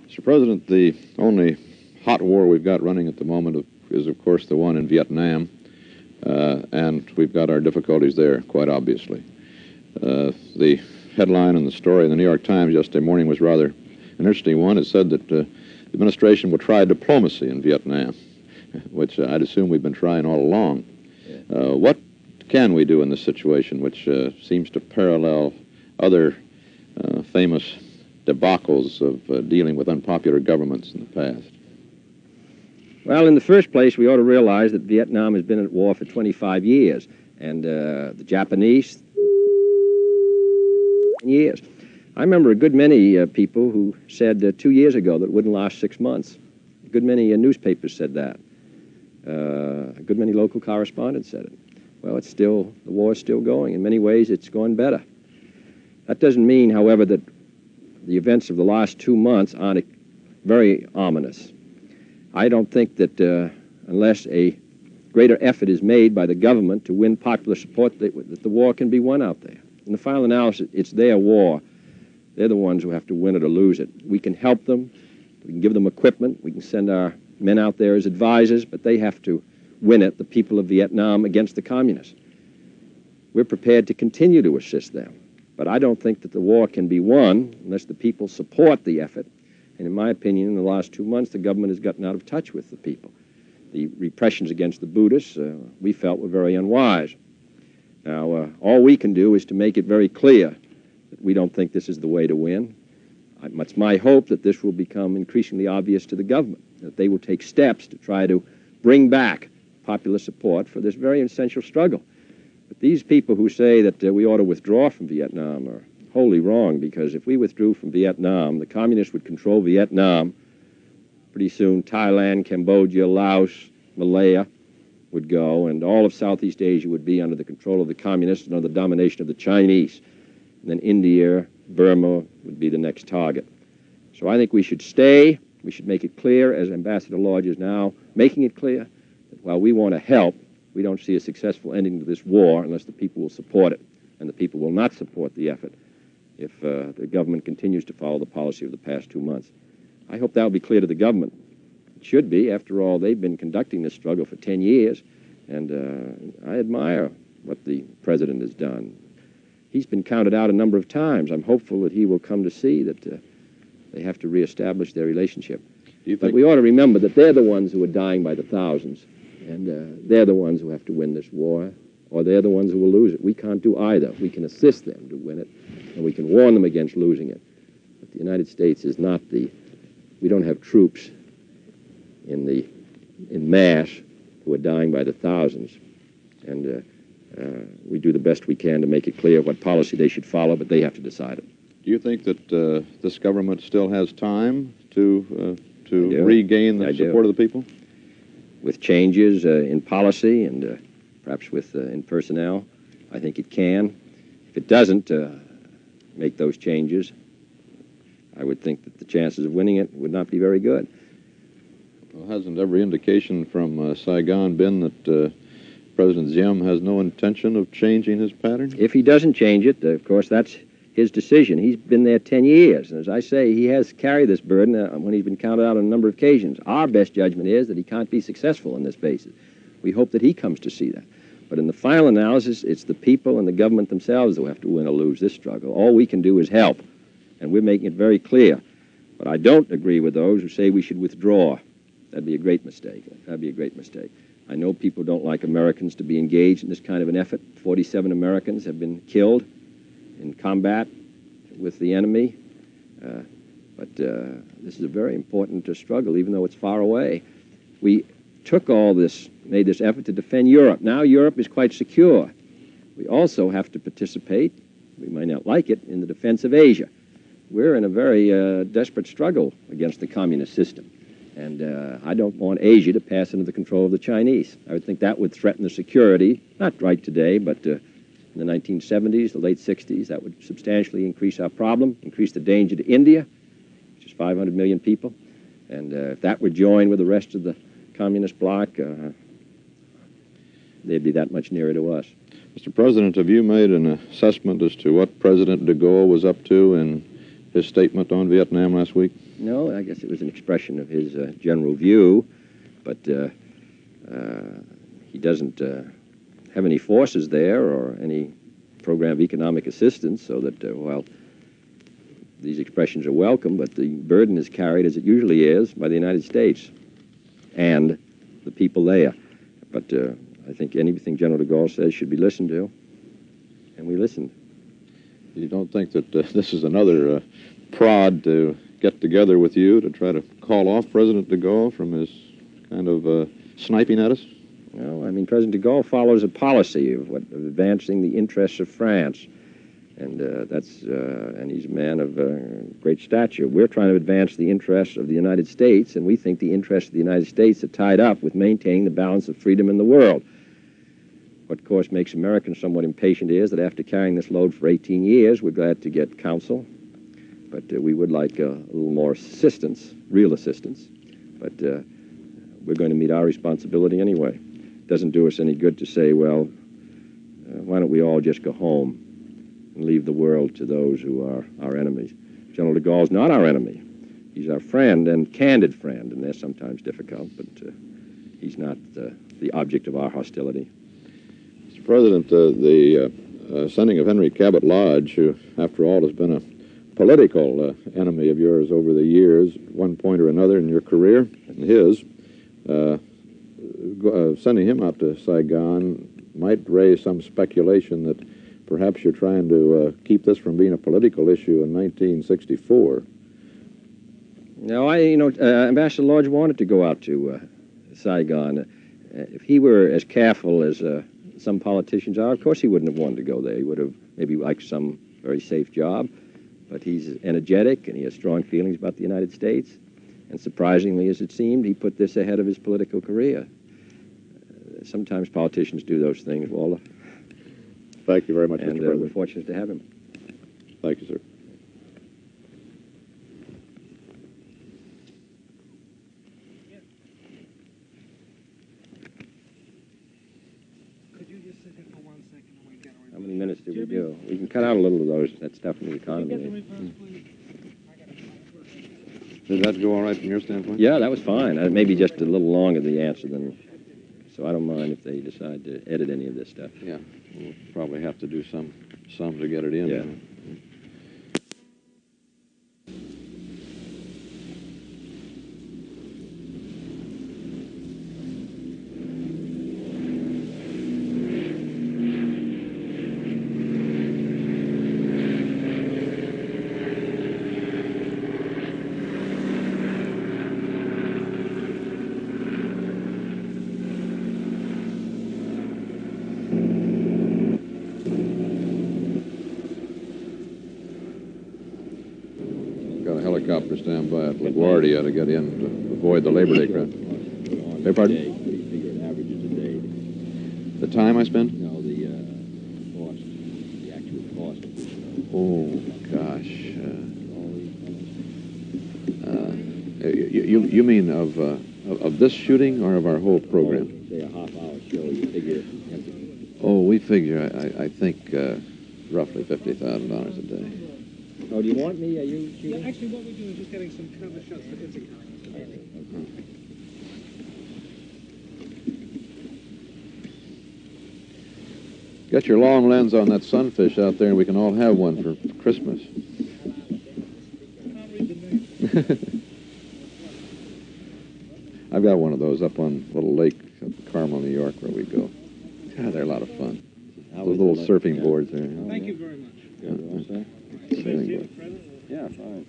Mr. President, the only hot war we've got running at the moment is, of course, the one in Vietnam, and we've got our difficulties there, quite obviously. The headline in the story in the New York Times yesterday morning was rather an interesting one. It said that the administration will try diplomacy in Vietnam, which I'd assume we've been trying all along. What can we do in this situation, which seems to parallel other famous debacles of dealing with unpopular governments in the past? Well, in the first place, we ought to realize that Vietnam has been at war for 25 years, and the Japanese, years. I remember a good many people who said 2 years ago that it wouldn't last 6 months. A good many newspapers said that. A good many local correspondents said it. Well, the war is still going. In many ways, it's gone better. That doesn't mean, however, that the events of the last 2 months aren't very ominous. I don't think that unless a greater effort is made by the government to win popular support, that the war can be won out there. In the final analysis, it's their war. They're the ones who have to win it or lose it. We can help them. We can give them equipment. We can send our men out there as advisors, but they have to win it, the people of Vietnam, against the communists. We're prepared to continue to assist them. But I don't think that the war can be won unless the people support the effort. And in my opinion, in the last 2 months, the government has gotten out of touch with the people. The repressions against the Buddhists, we felt, were very unwise. Now, all we can do is to make it very clear that we don't think this is the way to win. It's my hope that this will become increasingly obvious to the government, that they will take steps to try to bring back popular support for this very essential struggle. But these people who say that we ought to withdraw from Vietnam are wholly wrong, because if we withdrew from Vietnam, the communists would control Vietnam. Pretty soon, Thailand, Cambodia, Laos, Malaya would go, and all of Southeast Asia would be under the control of the communists and under the domination of the Chinese. And then India, Burma would be the next target. So I think we should stay. We should make it clear, as Ambassador Lodge is now making it clear, that while we want to help, we don't see a successful ending to this war unless the people will support it. And the people will not support the effort if the government continues to follow the policy of the past 2 months. I hope that will be clear to the government. It should be. After all, they've been conducting this struggle for 10 years, and I admire what the president has done. He's been counted out a number of times. I'm hopeful that he will come to see that they have to reestablish their relationship. But we ought to remember that they're the ones who are dying by the thousands, and they're the ones who have to win this war, or they're the ones who will lose it. We can't do either. We can assist them to win it, and we can warn them against losing it. But the United States is not we don't have troops in mass who are dying by the thousands. And we do the best we can to make it clear what policy they should follow, but they have to decide it. Do you think that this government still has time to regain the support of the people? With changes in policy and perhaps in personnel, I think it can. If it doesn't make those changes, I would think that the chances of winning it would not be very good. Well, hasn't every indication from Saigon been that President Diem has no intention of changing his pattern? If he doesn't change it, of course, that's his decision. He's been there 10 years, and as I say, he has carried this burden when he's been counted out on a number of occasions. Our best judgment is that he can't be successful on this basis. We hope that he comes to see that. But in the final analysis, it's the people and the government themselves who have to win or lose this struggle. All we can do is help, and we're making it very clear. But I don't agree with those who say we should withdraw. That'd be a great mistake. That'd be a great mistake. I know people don't like Americans to be engaged in this kind of an effort. 47 Americans have been killed in combat with the enemy. But this is a very important struggle, even though it's far away. We took all this, made this effort to defend Europe. Now Europe is quite secure. We also have to participate, we might not like it, in the defense of Asia. We're in a very desperate struggle against the communist system. And I don't want Asia to pass into the control of the Chinese. I would think that would threaten the security, not right today, but in the 1970s, the late 60s, that would substantially increase our problem, increase the danger to India, which is 500 million people. And if that were joined with the rest of the communist bloc, they'd be that much nearer to us. Mr. President, have you made an assessment as to what President de Gaulle was up to in his statement on Vietnam last week? No, I guess it was an expression of his general view, but he doesn't have any forces there or any program of economic assistance, so that, while these expressions are welcome, but the burden is carried, as it usually is, by the United States and the people there. But I think anything General de Gaulle says should be listened to, and we listened. You don't think that this is another prod to get together with you to try to call off President de Gaulle from his kind of sniping at us? No, I mean, President de Gaulle follows a policy of advancing the interests of France, and and he's a man of great stature. We're trying to advance the interests of the United States, and we think the interests of the United States are tied up with maintaining the balance of freedom in the world. What, of course, makes Americans somewhat impatient is that after carrying this load for 18 years, we're glad to get counsel, but we would like a little more assistance, real assistance. But we're going to meet our responsibility anyway. It doesn't do us any good to say, well, why don't we all just go home and leave the world to those who are our enemies. General de Gaulle's not our enemy. He's our friend, and candid friend, and they're sometimes difficult, but he's not the object of our hostility. Mr. President, the sending of Henry Cabot Lodge, who, after all, has been a political enemy of yours over the years, at one point or another in your career and his, sending him out to Saigon might raise some speculation that perhaps you're trying to keep this from being a political issue in 1964. No, Ambassador Lodge wanted to go out to Saigon. If he were as careful as some politicians are, of course he wouldn't have wanted to go there. He would have maybe liked some very safe job. But he's energetic, and he has strong feelings about the United States. And surprisingly, as it seemed, he put this ahead of his political career. Sometimes politicians do those things, Walter. Thank you very much, and Mr. President. we're fortunate to have him. Thank you, sir. Could you just sit here for 1 second and we get a How many minutes do we do? We can cut out a little of that stuff from the Get the economy. reverse, please. I got it. Did that go all right from your standpoint? Yeah, that was fine. Maybe just a little longer, the answer, than... So I don't mind if they decide to edit any of this stuff. Yeah. We'll probably have to do some to get it in. Yeah. Got a helicopter stand by at LaGuardia to get in to avoid the Labor Day crowd. Beg pardon? What do you figure it averages a day? The time I spend? No, the cost, the actual cost. Oh, gosh. You mean of this shooting or of our whole program? Say a half-hour show, you figure... Oh, we figure, I think, roughly $50,000 a day. Oh, do you want me? Are you Yeah, shooting? actually, what we're doing is just getting some cover shots for Ithaca. Get your long lens on that sunfish out there, and we can all have one for Christmas. Can't read the name. I've got one of those up on a little lake up in Carmel, New York, where we go. God, they're a lot of fun. Those little surfing boards there. Thank you very much. Good, all set? Sailing board. President? Yeah, fine.